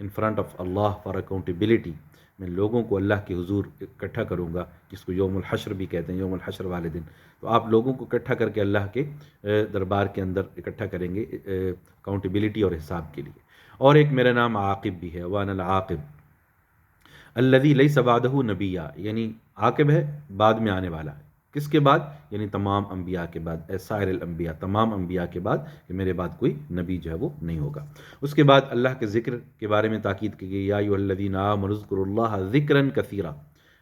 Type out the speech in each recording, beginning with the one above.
In front of Allah for accountability, میں لوگوں کو اللہ کے حضور اکٹھا کروں گا، جس کو یوم الحشر بھی کہتے ہیں، یوم الحشر والے دن. تو آپ لوگوں کو اکٹھا کر کے اللہ کے دربار کے اندر اکٹھا کریں گے اکاؤنٹیبلٹی اور حساب کے لیے. اور ایک میرا نام عاقب بھی ہے، وانا العاقب الذی لیس بعدہ نبیہ، یعنی عاقب ہے بعد میں آنے والا ہے. کس کے بعد؟ یعنی تمام انبیاء کے بعد، سائر الانبیاء، تمام انبیاء کے بعد، کہ میرے بعد کوئی نبی جو ہے وہ نہیں ہوگا. اس کے بعد اللہ کے ذکر کے بارے میں تاکید کی گئی، یا ایھا الذین آمنوا اذکروا اللہ ذکرا کثیرا،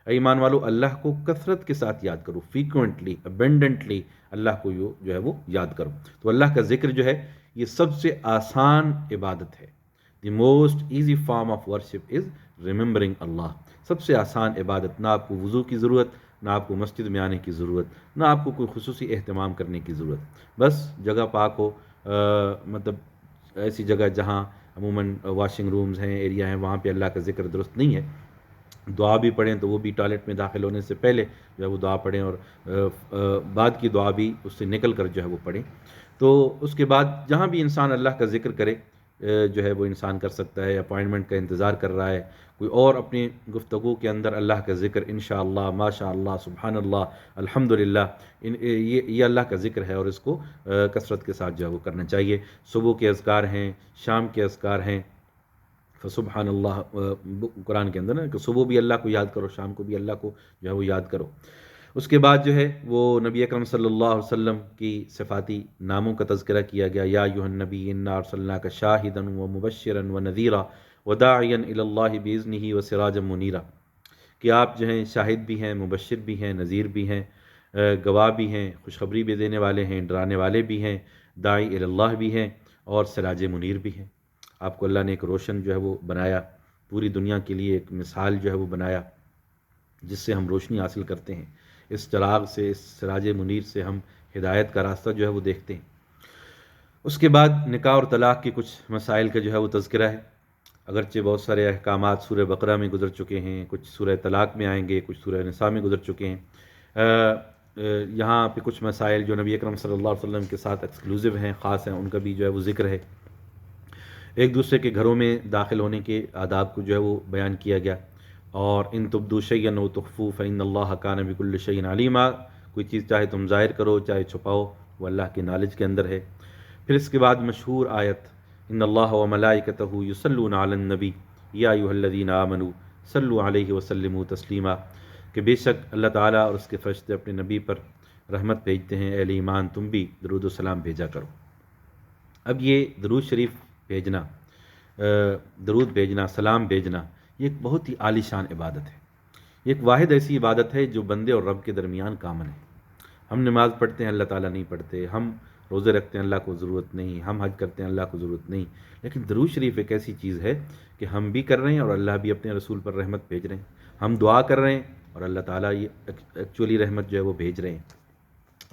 اے ایمان والو اللہ کو کثرت کے ساتھ یاد کرو، فریکوینٹلی، ابنڈنٹلی اللہ کو جو ہے وہ یاد کرو. تو اللہ کا ذکر جو ہے یہ سب سے آسان عبادت ہے. The most easy form of worship is remembering Allah. سب سے آسان عبادت، نہ آپ کو وضو کی ضرورت، نہ آپ کو مسجد میں آنے کی ضرورت، نہ آپ کو کوئی خصوصی اہتمام کرنے کی ضرورت. بس جگہ پاک ہو، مطلب ایسی جگہ جہاں عموماً واشنگ رومز ہیں، ایریا ہیں، وہاں پہ اللہ کا ذکر درست نہیں ہے. دعا بھی پڑھیں تو وہ بھی ٹوائلٹ میں داخل ہونے سے پہلے جو ہے وہ دعا پڑھیں، اور بعد کی دعا بھی اس سے نکل کر جو ہے وہ پڑھیں. تو اس کے بعد جہاں بھی انسان اللہ کا ذکر کرے جو ہے وہ انسان کر سکتا ہے. اپوائنٹمنٹ کا انتظار کر رہا ہے کوئی اور، اپنی گفتگو کے اندر اللہ کا ذکر انشاءاللہ، ماشاء اللہ، سبحان اللہ، الحمدللہ، یہ اللہ کا ذکر ہے، اور اس کو کثرت کے ساتھ جو ہے وہ کرنا چاہیے. صبح کے اذکار ہیں، شام کے اذکار ہیں، فسبحان اللہ قرآن کے اندر نا کہ صبح بھی اللہ کو یاد کرو، شام کو بھی اللہ کو جو ہے وہ یاد کرو. اس کے بعد جو ہے وہ نبی اکرم صلی اللہ علیہ وسلم کی صفاتی ناموں کا تذکرہ کیا گیا. یا ایھا النبی انا ارسلناک شاہدا ومبشرا ونذیرا وداعیا الی اللہ باذنہ وسراجا منیرا، کہ آپ جو ہیں شاہد بھی ہیں، مبشر بھی ہیں، نذیر بھی ہیں، گواہ بھی ہیں، خوشخبری بھی دینے والے ہیں، ڈرانے والے بھی ہیں، داعی الی اللہ بھی ہیں، اور سراج منیر بھی ہیں. آپ کو اللہ نے ایک روشن جو ہے وہ بنایا، پوری دنیا کے لیے ایک مثال جو ہے وہ بنایا، جس سے ہم روشنی حاصل کرتے ہیں. اس چراغ سے، اس سراج منیر سے ہم ہدایت کا راستہ جو ہے وہ دیکھتے ہیں. اس کے بعد نکاح اور طلاق کے کچھ مسائل کا جو ہے وہ تذکرہ ہے. اگرچہ بہت سارے احکامات سورہ بقرہ میں گزر چکے ہیں، کچھ سورہ طلاق میں آئیں گے، کچھ سورہ نساء میں گزر چکے ہیں. یہاں پہ کچھ مسائل جو نبی اکرم صلی اللہ علیہ وسلم کے ساتھ ایکسکلوزیو ہیں، خاص ہیں، ان کا بھی جو ہے وہ ذکر ہے. ایک دوسرے کے گھروں میں داخل ہونے کے آداب کو جو ہے وہ بیان کیا گیا. اور ان تبدوا شیئا او تخفوہ فإن اللہ کان بکل شیء علیما، کوئی چیز چاہے تم ظاہر کرو چاہے چھپاؤ، وہ اللہ کے نالج کے اندر ہے. پھر اس کے بعد مشہور آیت ان اللہ وملائکتہ یصلون علی النبی یا ایھا الذین آمنوا صلوا علیہ وسلموا تسلیما، کہ بے شک اللہ تعالیٰ اور اس کے فرشتے اپنے نبی پر رحمت بھیجتے ہیں، اہل ایمان تم بھی درود و سلام بھیجا کرو. اب یہ درود شریف بھیجنا، درود بھیجنا، سلام بھیجنا، یہ ایک بہت ہی عالی شان عبادت ہے. یہ ایک واحد ایسی عبادت ہے جو بندے اور رب کے درمیان کامن ہے. ہم نماز پڑھتے ہیں، اللہ تعالیٰ نہیں پڑھتے، ہم روزے رکھتے ہیں، اللہ کو ضرورت نہیں، ہم حج کرتے ہیں، اللہ کو ضرورت نہیں. لیکن درود شریف ایک ایسی چیز ہے کہ ہم بھی کر رہے ہیں اور اللہ بھی اپنے رسول پر رحمت بھیج رہے ہیں. ہم دعا کر رہے ہیں اور اللہ تعالیٰ یہ ایکچولی رحمت جو ہے وہ بھیج رہے ہیں.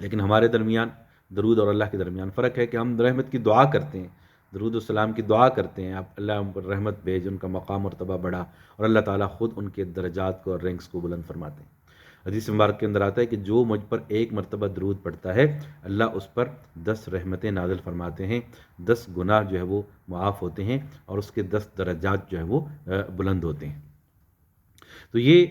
لیکن ہمارے درمیان درود اور اللہ کے درمیان فرق ہے کہ ہم رحمت کی دعا کرتے ہیں، درود و سلام کی دعا کرتے ہیں، آپ اللہ ان پر رحمت بھیج، ان کا مقام مرتبہ بڑھا، اور اللہ تعالیٰ خود ان کے درجات کو اور رینکس کو بلند فرماتے ہیں. حدیث مبارک کے اندر آتا ہے کہ جو مجھ پر ایک مرتبہ درود پڑھتا ہے اللہ اس پر 10 رحمتیں نازل فرماتے ہیں، 10 گناہ جو ہے وہ معاف ہوتے ہیں، اور اس کے 10 درجات جو ہے وہ بلند ہوتے ہیں. تو یہ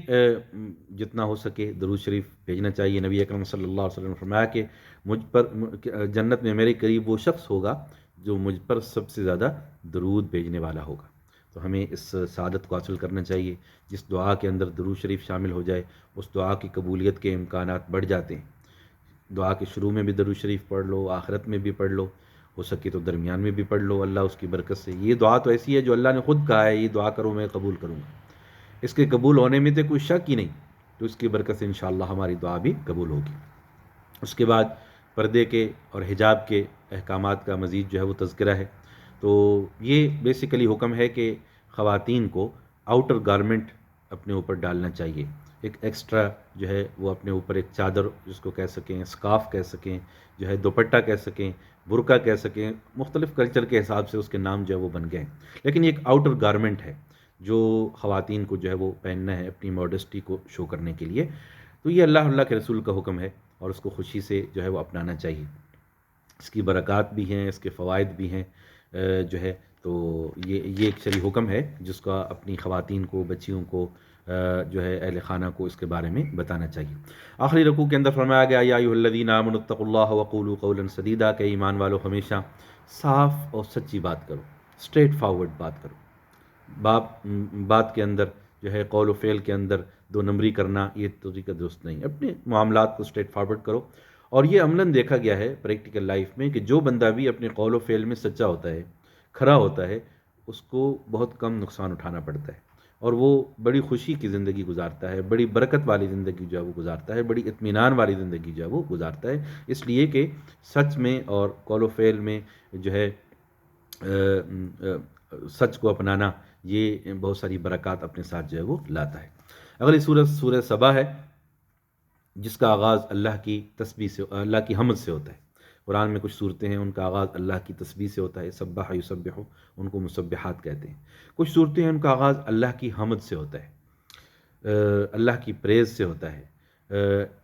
جتنا ہو سکے درود شریف بھیجنا چاہیے. نبی اکرم صلی اللہ علیہ وسلم نے فرمایا کہ مجھ پر جنت میں میرے قریب وہ شخص ہوگا جو مجھ پر سب سے زیادہ درود بھیجنے والا ہوگا. تو ہمیں اس سعادت کو حاصل کرنا چاہیے. جس دعا کے اندر درود شریف شامل ہو جائے اس دعا کی قبولیت کے امکانات بڑھ جاتے ہیں. دعا کے شروع میں بھی درود شریف پڑھ لو، آخرت میں بھی پڑھ لو، ہو سکے تو درمیان میں بھی پڑھ لو، اللہ اس کی برکت سے. یہ دعا تو ایسی ہے جو اللہ نے خود کہا ہے، یہ دعا کرو میں قبول کروں گا. اس کے قبول ہونے میں تو کوئی شک ہی نہیں، تو اس کی برکت سے انشاءاللہ ہماری دعا بھی قبول ہوگی. اس کے بعد پردے کے اور حجاب کے احکامات کا مزید جو ہے وہ تذکرہ ہے. تو یہ بیسیکلی حکم ہے کہ خواتین کو آؤٹر گارمنٹ اپنے اوپر ڈالنا چاہیے، ایک ایکسٹرا جو ہے وہ اپنے اوپر ایک چادر جس کو کہہ سکیں، اسکارف کہہ سکیں، جو ہے دوپٹہ کہہ سکیں، برقع کہہ سکیں. مختلف کلچر کے حساب سے اس کے نام جو ہے وہ بن گئے ہیں، لیکن یہ ایک آؤٹر گارمنٹ ہے جو خواتین کو جو ہے وہ پہننا ہے اپنی ماڈسٹی کو شو کرنے کے لیے. تو یہ اللہ کے رسول کا حکم ہے اور اس کو خوشی سے جو ہے وہ اپنانا چاہیے. اس کی برکات بھی ہیں، اس کے فوائد بھی ہیں جو ہے. تو یہ ایک شرعی حکم ہے جس کا اپنی خواتین کو، بچیوں کو، جو ہے اہل خانہ کو اس کے بارے میں بتانا چاہیے۔ آخری رکوع کے اندر فرمایا گیا یا ایھا الذین آمنوا اتقوا اللہ وقولوا قولا سدیدا، کہ ایمان والو ہمیشہ صاف اور سچی بات کرو، اسٹریٹ فارورڈ بات کرو۔ بات کے اندر جو ہے قول و فعل کے اندر دو نمبری کرنا یہ طریقہ درست نہیں، اپنے معاملات کو اسٹریٹ فارورڈ کرو۔ اور یہ عملاً دیکھا گیا ہے پریکٹیکل لائف میں کہ جو بندہ بھی اپنے قول و فعل میں سچا ہوتا ہے، کھرا ہوتا ہے، اس کو بہت کم نقصان اٹھانا پڑتا ہے، اور وہ بڑی خوشی کی زندگی گزارتا ہے، بڑی برکت والی زندگی جو ہے وہ گزارتا ہے، بڑی اطمینان والی زندگی جو ہے وہ گزارتا ہے، اس لیے کہ سچ میں اور قول و فعل میں جو ہے سچ کو اپنانا یہ بہت ساری برکات اپنے ساتھ جو ہے وہ لاتا ہے۔ اگلی سورت سورہ سبا ہے، جس کا آغاز اللہ کی تسبیح سے، اللہ کی حمد سے ہوتا ہے۔ قرآن میں کچھ صورتیں ہیں ان کا آغاز اللہ کی تسبیح سے ہوتا ہے، سبح یسبح، ان کو مسبحات کہتے ہیں۔ کچھ صورتیں ہیں ان کا آغاز اللہ کی حمد سے ہوتا ہے، اللہ کی پریز سے ہوتا ہے،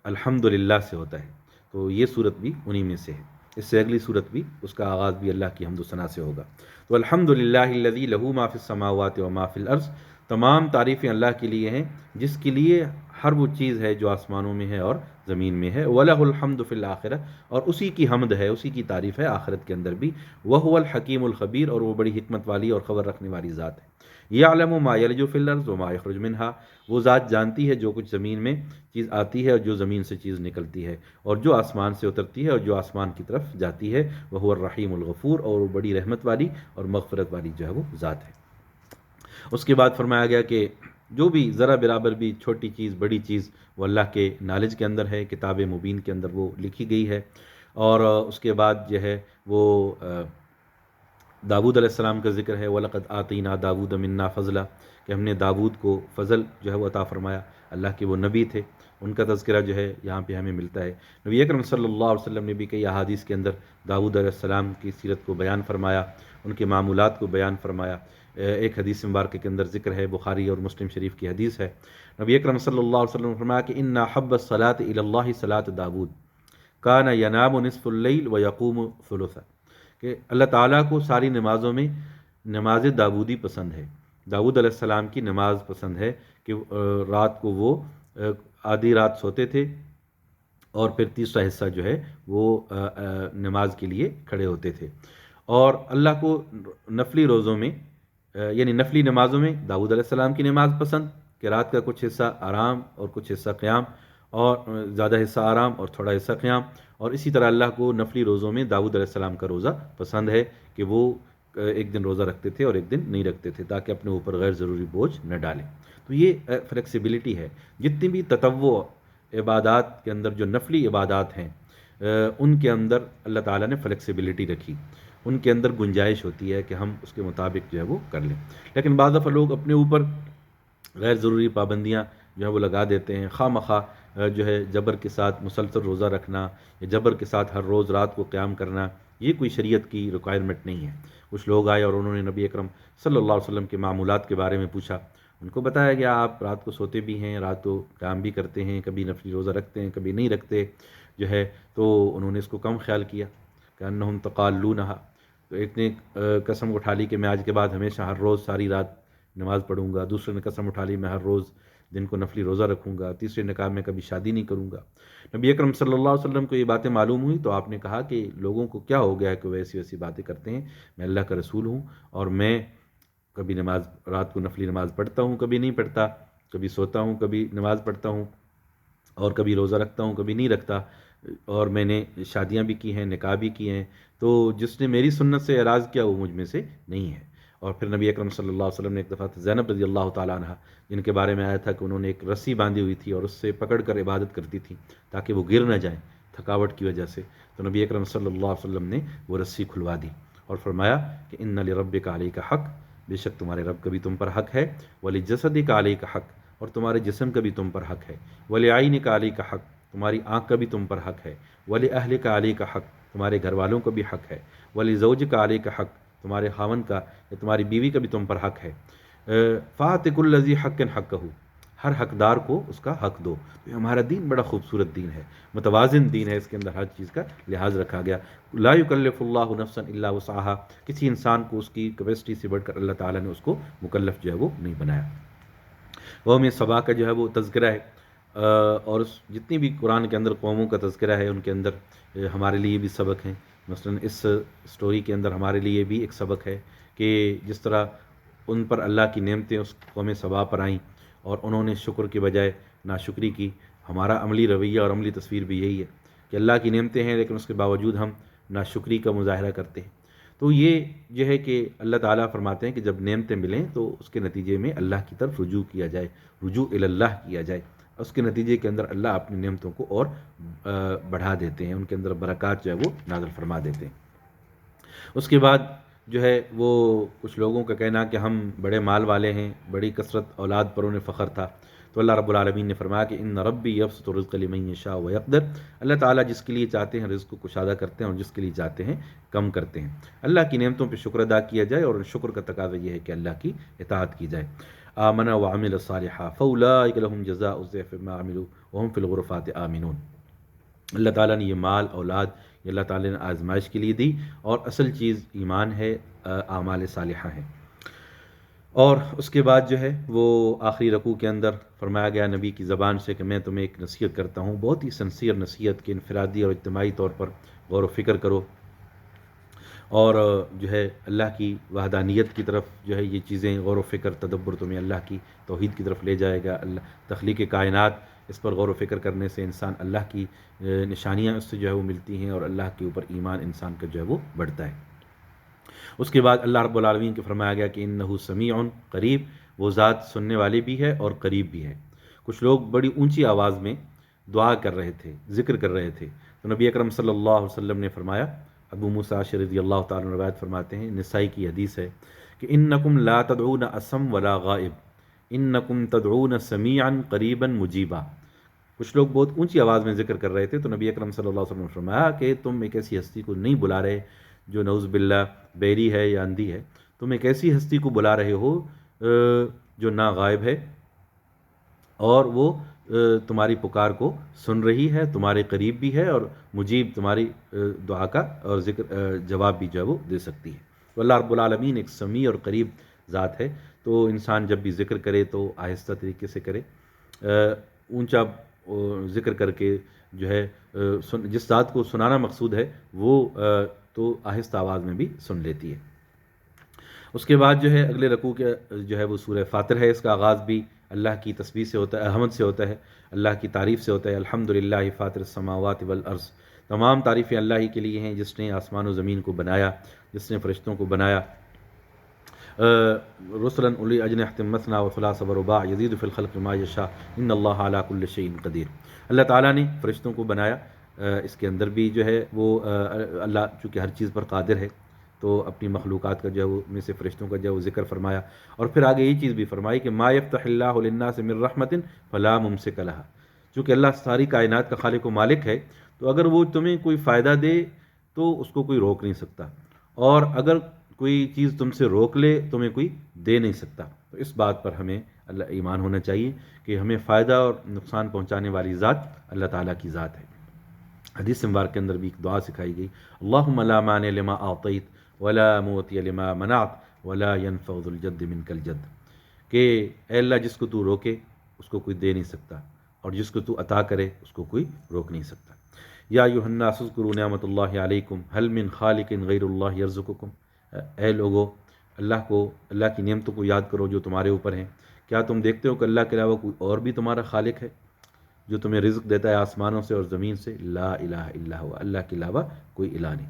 الحمدللہ سے ہوتا ہے۔ تو یہ صورت بھی انہی میں سے ہے۔ اس سے اگلی صورت بھی، اس کا آغاز بھی اللہ کی حمد و ثنا سے ہوگا۔ تو الحمدللہ الذی لہ ما فی السماوات و ما فی الارض، تمام تعریفیں اللہ کے لیے ہیں جس کے لیے ہر وہ چیز ہے جو آسمانوں میں ہے اور زمین میں ہے، وَلَهُ الْحَمْدُ فِي الْآخِرَةِ، اور اسی کی حمد ہے، اسی کی تعریف ہے آخرت کے اندر بھی، وَهُوَ الْحَكِيمُ الْخَبِيرُ، اور وہ بڑی حکمت والی اور خبر رکھنے والی ذات ہے۔ يَعْلَمُ مَا يَلِجُ فِي الْأَرْضِ وَمَا يَخْرُجُ مِنْهَا، وہ ذات جانتی ہے جو کچھ زمین میں چیز آتی ہے اور جو زمین سے چیز نکلتی ہے، اور جو آسمان سے اترتی ہے اور جو آسمان کی طرف جاتی ہے، وَهُوَ الرَّحِيمُ الْغَفُورُ، اور وہ بڑی رحمت والی اور مغفرت والی جو ہے وہ ذات ہے۔ اس کے بعد فرمایا گیا کہ جو بھی ذرا برابر بھی چھوٹی چیز بڑی چیز وہ اللہ کے نالج کے اندر ہے، کتاب مبین کے اندر وہ لکھی گئی ہے۔ اور اس کے بعد جو ہے وہ داود علیہ السلام کا ذکر ہے، وَلَقَدْ آتَيْنَا دَاوُودَ مِنَّا فَضْلًا، کہ ہم نے داود کو فضل جو ہے وہ عطا فرمایا، اللہ کے وہ نبی تھے، ان کا تذکرہ جو ہے یہاں پہ ہمیں ملتا ہے۔ نبی اکرم صلی اللہ علیہ وسلم نے بھی کئی احادیث کے اندر داود علیہ السلام کی سیرت کو بیان فرمایا، ان کے معمولات کو بیان فرمایا۔ ایک حدیث مبارکہ کے اندر ذکر ہے، بخاری اور مسلم شریف کی حدیث ہے، نبی اکرم صلی اللہ علیہ وسلم نے فرمایا کہ ان احب الصلاۃ الی اللہ صلاۃ داود کان ینام نصف اللیل ویقوم ثلثا، کہ اللہ تعالیٰ کو ساری نمازوں میں نماز داودی پسند ہے، داود علیہ السلام کی نماز پسند ہے کہ رات کو وہ آدھی رات سوتے تھے اور پھر تیسرا حصہ جو ہے وہ نماز کے لیے کھڑے ہوتے تھے۔ اور اللہ کو نفلی روزوں میں یعنی نفلی نمازوں میں داود علیہ السلام کی نماز پسند، کہ رات کا کچھ حصہ آرام اور کچھ حصہ قیام، اور زیادہ حصہ آرام اور تھوڑا حصہ قیام۔ اور اسی طرح اللہ کو نفلی روزوں میں داود علیہ السلام کا روزہ پسند ہے کہ وہ ایک دن روزہ رکھتے تھے اور ایک دن نہیں رکھتے تھے، تاکہ اپنے اوپر غیر ضروری بوجھ نہ ڈالیں۔ تو یہ فلیکسیبلٹی ہے، جتنی بھی تطوع عبادات کے اندر جو نفلی عبادات ہیں ان کے اندر اللہ تعالیٰ نے فلیکسیبلٹی رکھی، ان کے اندر گنجائش ہوتی ہے کہ ہم اس کے مطابق جو ہے وہ کر لیں۔ لیکن بعض دفعہ لوگ اپنے اوپر غیر ضروری پابندیاں جو ہے وہ لگا دیتے ہیں، خواہ مخواہ جو ہے جبر کے ساتھ مسلسل روزہ رکھنا یا جبر کے ساتھ ہر روز رات کو قیام کرنا، یہ کوئی شریعت کی ریکوائرمنٹ نہیں ہے۔ کچھ لوگ آئے اور انہوں نے نبی اکرم صلی اللہ علیہ وسلم کے معمولات کے بارے میں پوچھا، ان کو بتایا گیا آپ رات کو سوتے بھی ہیں، رات کو قیام بھی کرتے ہیں، کبھی نفلی روزہ رکھتے ہیں کبھی نہیں رکھتے جو ہے، تو انہوں نے اس کو کم خیال کیا کہ انہم تقالونہا، تو ایک نے قسم اٹھا لی کہ میں آج کے بعد ہمیشہ ہر روز ساری رات نماز پڑھوں گا، دوسرے نے قسم اٹھا لی میں ہر روز دن کو نفلی روزہ رکھوں گا، تیسرے نے کہا میں کبھی شادی نہیں کروں گا۔ نبی اکرم صلی اللہ علیہ وسلم کو یہ باتیں معلوم ہوئی تو آپ نے کہا کہ لوگوں کو کیا ہو گیا ہے کہ وہ ایسی ویسی باتیں کرتے ہیں، میں اللہ کا رسول ہوں اور میں کبھی نماز رات کو نفلی نماز پڑھتا ہوں کبھی نہیں پڑھتا، کبھی سوتا ہوں کبھی نماز پڑھتا ہوں، اور کبھی روزہ رکھتا ہوں کبھی نہیں رکھتا، اور میں نے شادیاں بھی کی ہیں نکاح بھی کیے ہیں، تو جس نے میری سنت سے اعراض کیا وہ مجھ میں سے نہیں ہے۔ اور پھر نبی اکرم صلی اللہ علیہ وسلم نے ایک دفعہ زینب رضی اللہ تعالیٰ عنہ، جن کے بارے میں آیا تھا کہ انہوں نے ایک رسی باندھی ہوئی تھی اور اس سے پکڑ کر عبادت کرتی تھی تاکہ وہ گر نہ جائیں تھکاوٹ کی وجہ سے، تو نبی اکرم صلی اللہ علیہ وسلم نے وہ رسی کھلوا دی اور فرمایا کہ ان لربک علیک حق، بے شک تمہارے رب کا بھی تم پر حق ہے، ولجسدک علیک حق، اور تمہارے جسم کا بھی تم پر حق ہے، ولعینک علیک حق، تمہاری آنکھ کا بھی تم پر حق ہے، ولأہلک علیک حق، تمہارے گھر والوں کا بھی حق ہے، ولزوجک علیک حق، تمہارے خاوند کا یا تمہاری بیوی کا بھی تم پر حق ہے، فاعط کل ذی حق حقہ، ہر حقدار کو اس کا حق دو۔ تو ہمارا دین بڑا خوبصورت دین ہے، متوازن دین ہے، اس کے اندر ہر چیز کا لحاظ رکھا گیا۔ لا یکلف اللہ نفسا الا وسعها، کسی انسان کو اس کی کیپیسٹی سے بڑھ کر اللہ تعالیٰ نے اس کو مکلف جو ہے وہ نہیں بنایا۔ قوم سبا کا جو ہے وہ تذکرہ ہے، اور جتنی بھی قرآن کے اندر قوموں کا تذکرہ ہے ان کے اندر ہمارے لیے بھی سبق ہیں۔ مثلا اس سٹوری کے اندر ہمارے لیے بھی ایک سبق ہے کہ جس طرح ان پر اللہ کی نعمتیں اس قوم سبا پر آئیں اور انہوں نے شکر کے بجائے ناشکری کی، ہمارا عملی رویہ اور عملی تصویر بھی یہی ہے کہ اللہ کی نعمتیں ہیں لیکن اس کے باوجود ہم ناشکری کا مظاہرہ کرتے ہیں۔ تو یہ جو ہے کہ اللہ تعالیٰ فرماتے ہیں کہ جب نعمتیں ملیں تو اس کے نتیجے میں اللہ کی طرف رجوع کیا جائے، رجوع الی اللہ کیا جائے، اس کے نتیجے کے اندر اللہ اپنی نعمتوں کو اور بڑھا دیتے ہیں، ان کے اندر برکات جو ہے وہ نازل فرما دیتے ہیں۔ اس کے بعد جو ہے وہ کچھ لوگوں کا کہنا کہ ہم بڑے مال والے ہیں، بڑی کثرت اولاد پر انہیں فخر تھا، تو اللہ رب العالمین نے فرمایا کہ ان ربی یبسط الرزق لمن یشاء ویقدر، اللہ تعالیٰ جس کے لیے چاہتے ہیں رزق کو کشادہ کرتے ہیں اور جس کے لیے چاہتے ہیں کم کرتے ہیں۔ اللہ کی نعمتوں پہ شکر ادا کیا جائے، اور شکر کا تقاضا یہ ہے کہ اللہ کی اطاعت کی جائے۔ آمن وعمل صالحا فاولئک لهم جزاء الضعف ما عملوا وهم في الغرفات آمنون۔ اللہ تعالیٰ نے یہ مال اولاد یہ اللہ تعالیٰ نے آزمائش کے لیے دی، اور اصل چیز ایمان ہے، اعمال صالحہ ہیں۔ اور اس کے بعد جو ہے وہ آخری رکوع کے اندر فرمایا گیا نبی کی زبان سے کہ میں تمہیں ایک نصیحت کرتا ہوں، بہت ہی سنسیئر نصیحت کہ انفرادی اور اجتماعی طور پر غور و فکر کرو، اور جو ہے اللہ کی وحدانیت کی طرف جو ہے یہ چیزیں غور و فکر تدبر تمہیں اللہ کی توحید کی طرف لے جائے گا۔ اللہ تخلیق کائنات، اس پر غور و فکر کرنے سے انسان اللہ کی نشانیاں اس سے جو ہے وہ ملتی ہیں، اور اللہ کے اوپر ایمان انسان کا جو ہے وہ بڑھتا ہے۔ اس کے بعد اللہ رب العالمین کے فرمایا گیا کہ انہ سمیع قریب، وہ ذات سننے والی بھی ہے اور قریب بھی ہے۔ کچھ لوگ بڑی اونچی آواز میں دعا کر رہے تھے، ذکر کر رہے تھے، تو نبی اکرم صلی اللہ علیہ وسلم نے فرمایا، ابو موسیٰ رضی اللہ تعالیٰ عنہ روایت فرماتے ہیں، نسائی کی حدیث ہے کہ انکم لا تدعون اسم ولا غائب انکم تدعون سمیعا قریبا مجیبا۔ کچھ لوگ بہت اونچی آواز میں ذکر کر رہے تھے، تو نبی اکرم صلی اللہ علیہ وسلم نے فرمایا کہ تم ایک ایسی ہستی کو نہیں بلا رہے جو نعوذ باللہ بیری ہے یا اندھی ہے، تم ایک ایسی ہستی کو بلا رہے ہو جو نہ غائب ہے، اور وہ تمہاری پکار کو سن رہی ہے، تمہارے قریب بھی ہے، اور مجیب تمہاری دعا کا اور ذکر جواب بھی جو ہے وہ دے سکتی ہے۔ تو اللہ رب العالمین ایک سمیع اور قریب ذات ہے، تو انسان جب بھی ذکر کرے تو آہستہ طریقے سے کرے، اونچا ذکر کر کے جو ہے جس ذات کو سنانا مقصود ہے وہ تو آہستہ آواز میں بھی سن لیتی ہے۔ اس کے بعد جو ہے اگلے رکوع کے جو ہے وہ سورہ فاطر ہے، اس کا آغاز بھی اللہ کی تسبیح سے ہوتا ہے، حمد سے ہوتا ہے، اللہ کی تعریف سے ہوتا ہے۔ الحمدللہ فاطر السماوات والارض، تمام تعریفیں اللہ ہی کے لیے ہیں جس نے آسمان و زمین کو بنایا، جس نے فرشتوں کو بنایا۔ رسلا اولی اجنحۃ مثنی وثلاث ورباع یزید فی الخلق ما یشاء ان اللہ علی کل شیء قدیر۔ اللہ تعالیٰ نے فرشتوں کو بنایا، اس کے اندر بھی جو ہے وہ اللہ چونکہ ہر چیز پر قادر ہے، تو اپنی مخلوقات کا جو ہے وہ میں سے فرشتوں کا جو ہے وہ ذکر فرمایا، اور پھر آگے یہ چیز بھی فرمائی کہ ما یفتح اللہ للناس من رحمت فلا ممسک لها، چونکہ اللہ ساری کائنات کا خالق و مالک ہے، تو اگر وہ تمہیں کوئی فائدہ دے تو اس کو کوئی روک نہیں سکتا، اور اگر کوئی چیز تم سے روک لے تمہیں کوئی دے نہیں سکتا۔ تو اس بات پر ہمیں اللہ ایمان ہونا چاہیے کہ ہمیں فائدہ اور نقصان پہنچانے والی ذات اللہ تعالیٰ کی ذات ہے۔ حدیث مبارک کے اندر بھی ایک دعا سکھائی گئی، اللہم لا مانع لما اعطیت ولا معطی لما منعت ولا ينفع ذو الجد منک الجد، کہ اے اللہ جس کو تو روکے اس کو کوئی دے نہیں سکتا، اور جس کو تو عطا کرے اس کو کوئی روک نہیں سکتا۔ یا ایھا الناس اذکروا نعمت اللہ علیکم هل من خالق غیر اللہ یرزقکم، اے لوگو اللہ کی نعمتوں کو یاد کرو جو تمہارے اوپر ہیں، کیا تم دیکھتے ہو کہ اللہ کے علاوہ کوئی اور بھی تمہارا خالق ہے جو تمہیں رزق دیتا ہے آسمانوں سے اور زمین سے؟ لا الہ الا ہوا، اللہ کے علاوہ کوئی الہ نہیں۔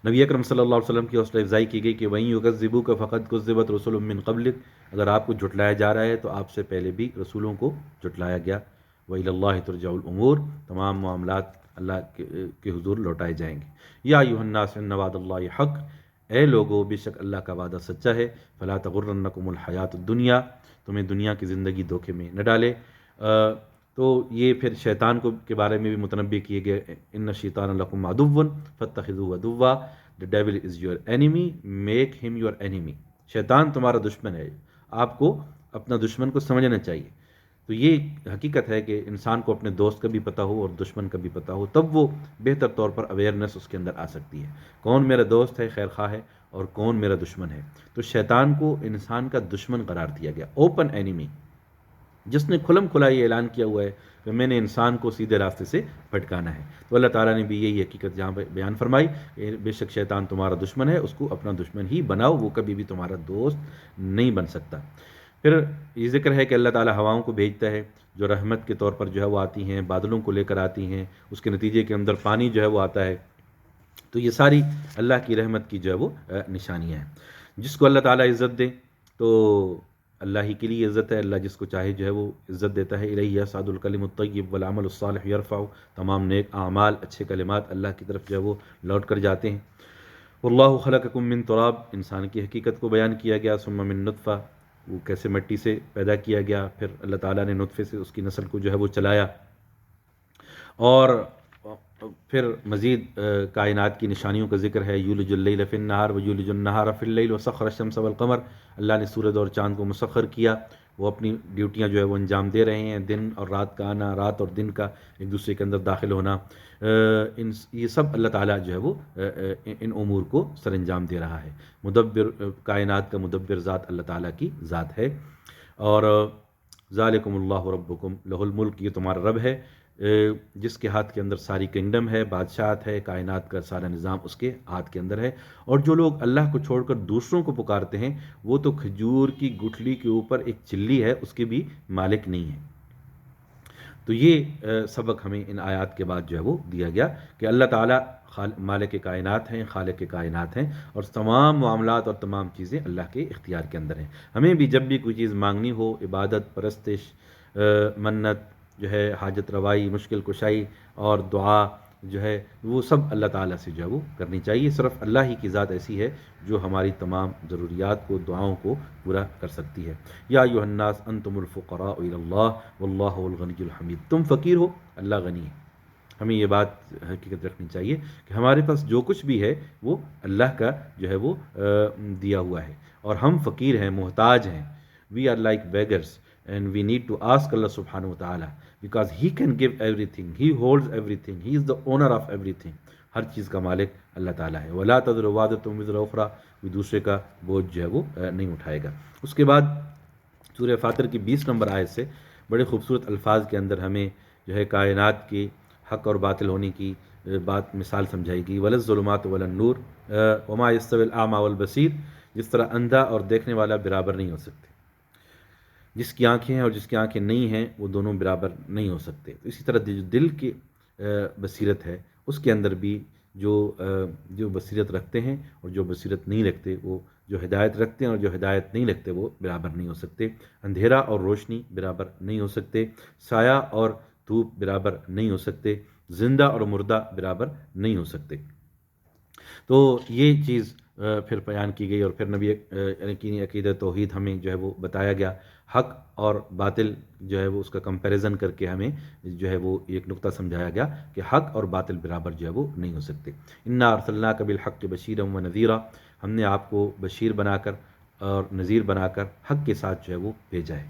نبی اکرم صلی اللہ علیہ وسلم کی حوصلہ افزائی کی گئی کہ وَإِن يُكَذِّبُوكَ فَقَدْ كُذِّبَتْ رُسُلٌ مِّن قَبْلِكَ، اگر آپ کو جھٹلایا جا رہا ہے تو آپ سے پہلے بھی رسولوں کو جھٹلایا گیا۔ وَإِلَى اللَّهِ تُرْجَعُ الْأُمُورُ، تمام معاملات اللہ کے حضور لوٹائے جائیں گے۔ یا ایھا الناس ان وعد اللہ حق، اے لوگو بے شک اللہ کا وعدہ سچا ہے، فلا تغرنکم الحیات الدنیا، تمہیں دنیا کی زندگی دھوکے میں نہ ڈالے۔ تو یہ پھر شیطان کے بارے میں بھی متنبہ کیے گئے، ان الشیطان لکم عدو فاتخذوہ عدوا، the devil is your enemy make him your enemy، شیطان تمہارا دشمن ہے، آپ کو اپنا دشمن کو سمجھنا چاہیے۔ تو یہ حقیقت ہے کہ انسان کو اپنے دوست کا بھی پتہ ہو اور دشمن کا بھی پتہ ہو، تب وہ بہتر طور پر اویئرنیس اس کے اندر آ سکتی ہے، کون میرا دوست ہے خیر خواہ ہے اور کون میرا دشمن ہے۔ تو شیطان کو انسان کا دشمن قرار دیا گیا، اوپن اینیمی، جس نے کھلم کھلا یہ اعلان کیا ہوا ہے کہ میں نے انسان کو سیدھے راستے سے بھٹکانا ہے۔ تو اللہ تعالیٰ نے بھی یہی حقیقت جہاں پہ بیان فرمائی کہ بے شک شیطان تمہارا دشمن ہے، اس کو اپنا دشمن ہی بناؤ، وہ کبھی بھی تمہارا دوست نہیں بن سکتا۔ پھر یہ ذکر ہے کہ اللہ تعالیٰ ہواؤں کو بھیجتا ہے جو رحمت کے طور پر جو ہے وہ آتی ہیں، بادلوں کو لے کر آتی ہیں، اس کے نتیجے کے اندر پانی جو ہے وہ آتا ہے۔ تو یہ ساری اللہ کی رحمت کی جو ہے وہ نشانیاں ہیں۔ جس کو اللہ تعالیٰ عزت دے تو اللہ ہی کے لیے عزت ہے، اللہ جس کو چاہے جو ہے وہ عزت دیتا ہے۔ الیہ یصعد الکلم الطیب والعمل الصالح یرفع، تمام نیک اعمال، اچھے کلمات اللہ کی طرف جو ہے وہ لوٹ کر جاتے ہیں۔ واللہ خلقکم من تراب، انسان کی حقیقت کو بیان کیا گیا، ثم من نطفہ، وہ کیسے مٹی سے پیدا کیا گیا، پھر اللہ تعالیٰ نے نطفے سے اس کی نسل کو جو ہے وہ چلایا، اور پھر مزید کائنات کی نشانیوں کا ذکر ہے۔ یولج اللیل فی النہار ویولج النہار فی اللیل وسخر الشمس والقمر، اللہ نے سورج اور چاند کو مسخر کیا، وہ اپنی ڈیوٹیاں جو ہے وہ انجام دے رہے ہیں، دن اور رات کا آنا، رات اور دن کا ایک دوسرے کے اندر داخل ہونا، یہ سب اللہ تعالیٰ جو ہے وہ ان امور کو سر انجام دے رہا ہے۔ مدبر، کائنات کا مدبر ذات اللہ تعالیٰ کی ذات ہے۔ اور ذالکم اللہ ربکم لہ الملک، یہ تمہارا رب ہے جس کے ہاتھ کے اندر ساری کنگڈم ہے، بادشاہت ہے، کائنات کا سارا نظام اس کے ہاتھ کے اندر ہے۔ اور جو لوگ اللہ کو چھوڑ کر دوسروں کو پکارتے ہیں وہ تو کھجور کی گٹھلی کے اوپر ایک چلی ہے، اس کے بھی مالک نہیں ہے۔ تو یہ سبق ہمیں ان آیات کے بعد جو ہے وہ دیا گیا کہ اللہ تعالیٰ مالک کائنات ہیں، خالق کائنات ہیں، اور تمام معاملات اور تمام چیزیں اللہ کے اختیار کے اندر ہیں۔ ہمیں بھی جب بھی کوئی چیز مانگنی ہو، عبادت، پرستش، منت جو ہے، حاجت روائی، مشکل کشائی اور دعا جو ہے، وہ سب اللہ تعالیٰ سے جو ہے وہ کرنی چاہیے۔ صرف اللہ ہی کی ذات ایسی ہے جو ہماری تمام ضروریات کو، دعاؤں کو پورا کر سکتی ہے۔ یا ایھا الناس انتم الفقراء الی اللہ واللہ هو الغنی الحمید، تم فقیر ہو، اللہ غنی ہے۔ ہمیں یہ بات حقیقت رکھنی چاہیے کہ ہمارے پاس جو کچھ بھی ہے وہ اللہ کا جو ہے وہ دیا ہوا ہے، اور ہم فقیر ہیں، محتاج ہیں۔ We are like beggars and we need to ask Allah subhanahu wa ta'ala because he can give everything, he holds everything, he is the owner of everything، ہر چیز کا مالک اللہ تعالیٰ ہے۔ وَلَا تَزِرُ وَازِرَةٌ وِزْرَ أُخْرَىٰ، کوئی دوسرے کا بوجھ جو ہے وہ نہیں اٹھائے گا۔ اس کے بعد سورہ فاطر کی 20 نمبر آیت سے بڑے خوبصورت الفاظ کے اندر ہمیں جو ہے کائنات کی حق اور باطل ہونے کی بات مثال سمجھائی گئی۔ وَلَا الظُّلُمَاتُ وَلَا النُّورُ وَمَا يَسْتَوِي الْأَعْمَى وَالْبَصِيرُ، جس طرح اندھا اور دیکھنے والا برابر نہیں ہو سکتے، جس کی آنکھیں ہیں اور جس کی آنکھیں نہیں ہیں وہ دونوں برابر نہیں ہو سکتے۔ اسی طرح جو دل کی بصیرت ہے اس کے اندر بھی جو بصیرت رکھتے ہیں اور جو بصیرت نہیں رکھتے، وہ جو ہدایت رکھتے ہیں اور جو ہدایت نہیں رکھتے وہ برابر نہیں ہو سکتے۔ اندھیرا اور روشنی برابر نہیں ہو سکتے، سایہ اور دھوپ برابر نہیں ہو سکتے، زندہ اور مردہ برابر نہیں ہو سکتے۔ تو یہ چیز پھر بیان کی گئی، اور پھر نبی کی عقیدہ توحید ہمیں جو ہے وہ بتایا گیا۔ حق اور باطل جو ہے وہ اس کا کمپیریزن کر کے ہمیں جو ہے وہ ایک نقطہ سمجھایا گیا کہ حق اور باطل برابر جو ہے وہ نہیں ہو سکتے۔ انا ارسلناک بالحق بشیرا ونذیرا، ہم نے آپ کو بشیر بنا کر اور نذیر بنا کر حق کے ساتھ جو ہے وہ بھیجا ہے۔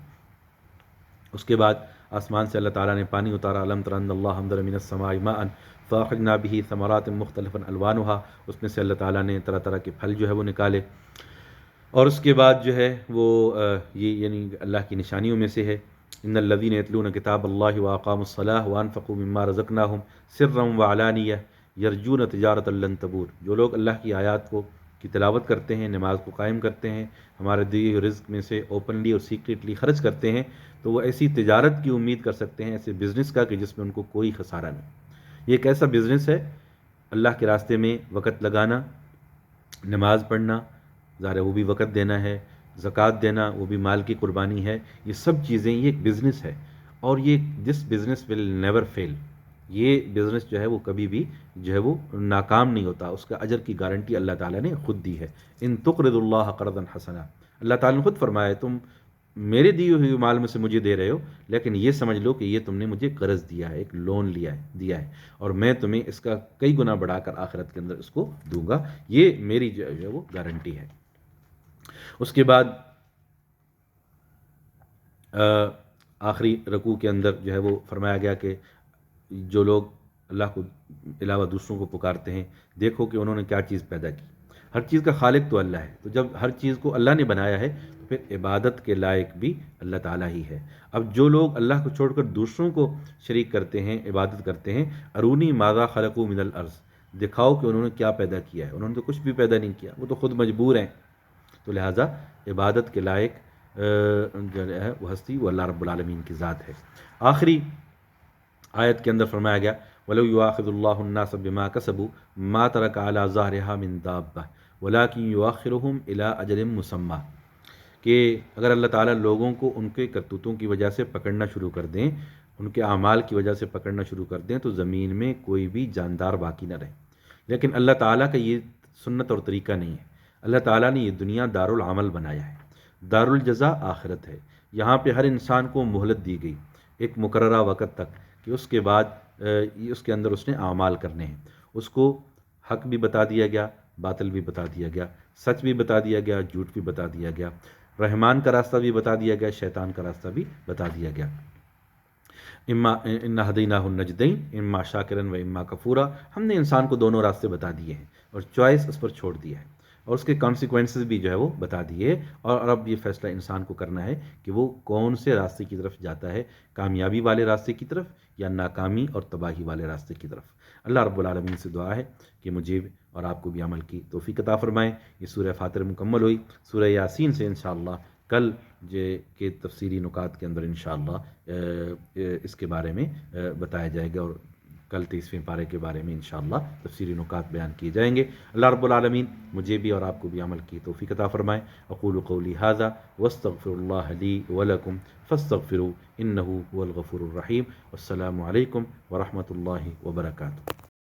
اس کے بعد آسمان سے اللہ تعالیٰ نے پانی اتارا، الم تر ان اللہ انزل من السماء ماء فاخرجنا به ثمرات مختلفا الوانها، اس میں سے اللہ تعالیٰ نے طرح طرح کے پھل جو ہے وہ نکالے۔ اور اس کے بعد جو ہے وہ یہ یعنی اللہ کی نشانیوں میں سے ہے، ان الذین یتلون کتاب اللہ واقاموا الصلاۃ وانفقوا مما رزقناہم سرا وعلانیہ یرجون تجارۃ لن تبور، جو لوگ اللہ کی آیات کی تلاوت کرتے ہیں، نماز کو قائم کرتے ہیں، ہمارے دیے ہوئے رزق میں سے اوپنلی اور سیکریٹلی خرچ کرتے ہیں، تو وہ ایسی تجارت کی امید کر سکتے ہیں، ایسے بزنس کا کہ جس میں ان کو کوئی خسارہ نہیں۔ یہ ایک ایسا بزنس ہے، اللہ کے راستے میں وقت لگانا، نماز پڑھنا، ظاہر ہے وہ بھی وقت دینا ہے، زکوٰۃ دینا وہ بھی مال کی قربانی ہے، یہ سب چیزیں یہ ایک بزنس ہے، اور یہ دس بزنس ول نیور فیل، یہ بزنس جو ہے وہ کبھی بھی جو ہے وہ ناکام نہیں ہوتا، اس کا اجر کی گارنٹی اللہ تعالیٰ نے خود دی ہے۔ ان تقرضوا اللہ قرضا حسنا، اللہ تعالیٰ نے خود فرمایا ہے تم میرے دیے ہوئے مال میں سے مجھے دے رہے ہو، لیکن یہ سمجھ لو کہ یہ تم نے مجھے قرض دیا ہے، ایک لون دیا ہے، اور میں تمہیں اس کا کئی گنا بڑھا کر آخرت کے اندر اس کو دوں گا، یہ میری جو ہے وہ گارنٹی ہے۔ اس کے بعد آخری رکوع کے اندر جو ہے وہ فرمایا گیا کہ جو لوگ اللہ کو علاوہ دوسروں کو پکارتے ہیں، دیکھو کہ انہوں نے کیا چیز پیدا کی۔ ہر چیز کا خالق تو اللہ ہے، تو جب ہر چیز کو اللہ نے بنایا ہے تو پھر عبادت کے لائق بھی اللہ تعالیٰ ہی ہے۔ اب جو لوگ اللہ کو چھوڑ کر دوسروں کو شریک کرتے ہیں، عبادت کرتے ہیں، ارونی ماذا خلقوا من الارض، دکھاؤ کہ انہوں نے کیا پیدا کیا ہے، انہوں نے تو کچھ بھی پیدا نہیں کیا، وہ تو خود مجبور ہیں۔ تو لہٰذا عبادت کے لائق جو ہے وہ ہستی وہ اللہ رب العالمین کی ذات ہے۔ آخری آیت کے اندر فرمایا گیا وَلَوْ يُؤَاخِذُ اللَّهُ النَّاسَ بِمَا كَسَبُوا مَا تَرَكَ عَلَى ظَهْرِهَا مِن دَابَّةٍ وَلَكِنْ يُؤَخِّرُهُمْ إِلَىٰ أَجَلٍ مُّسَمًّى، کہ اگر اللہ تعالیٰ لوگوں کو ان کے کرتوتوں کی وجہ سے پکڑنا شروع کر دیں، ان کے اعمال کی وجہ سے پکڑنا شروع کر دیں، تو زمین میں کوئی بھی جاندار باقی نہ رہے۔ لیکن اللہ تعالیٰ کا یہ سنت اور طریقہ نہیں ہے۔ اللہ تعالیٰ نے یہ دنیا دار العمل بنایا ہے، دار الجزا آخرت ہے۔ یہاں پہ ہر انسان کو مہلت دی گئی ایک مقررہ وقت تک، کہ اس کے بعد اس کے اندر اس نے اعمال کرنے ہیں۔ اس کو حق بھی بتا دیا گیا، باطل بھی بتا دیا گیا، سچ بھی بتا دیا گیا، جھوٹ بھی بتا دیا گیا، رحمان کا راستہ بھی بتا دیا گیا، شیطان کا راستہ بھی بتا دیا گیا۔ انا ہدیناہ النجدین اما شاکرا و اما کفورا، ہم نے انسان کو دونوں راستے بتا دیے ہیں اور چوائس اس پر چھوڑ دیا ہے، اور اس کے کانسیکوینسز بھی جو ہے وہ بتا دیے، اور اب یہ فیصلہ انسان کو کرنا ہے کہ وہ کون سے راستے کی طرف جاتا ہے، کامیابی والے راستے کی طرف یا ناکامی اور تباہی والے راستے کی طرف۔ اللہ رب العالمین سے دعا ہے کہ مجھے اور آپ کو بھی عمل کی توفیق عطا فرمائیں۔ یہ سورہ فاتر مکمل ہوئی۔ سورہ یاسین سے انشاءاللہ کل کے تفسیری نکات کے اندر انشاءاللہ اس کے بارے میں بتایا جائے گا، اور کل 30ویں پارے کے بارے میں انشاءاللہ تفسیری نکات بیان کیے جائیں گے۔ اللہ رب العالمین مجھے بھی اور آپ کو بھی عمل کی توفیق عطا فرمائے۔ اقول قولی ھذا واستغفر اللہ لی ولکم فاستغفروا انہ هو الغفور الرحیم۔ والسلام علیکم ورحمۃ اللہ وبرکاتہ۔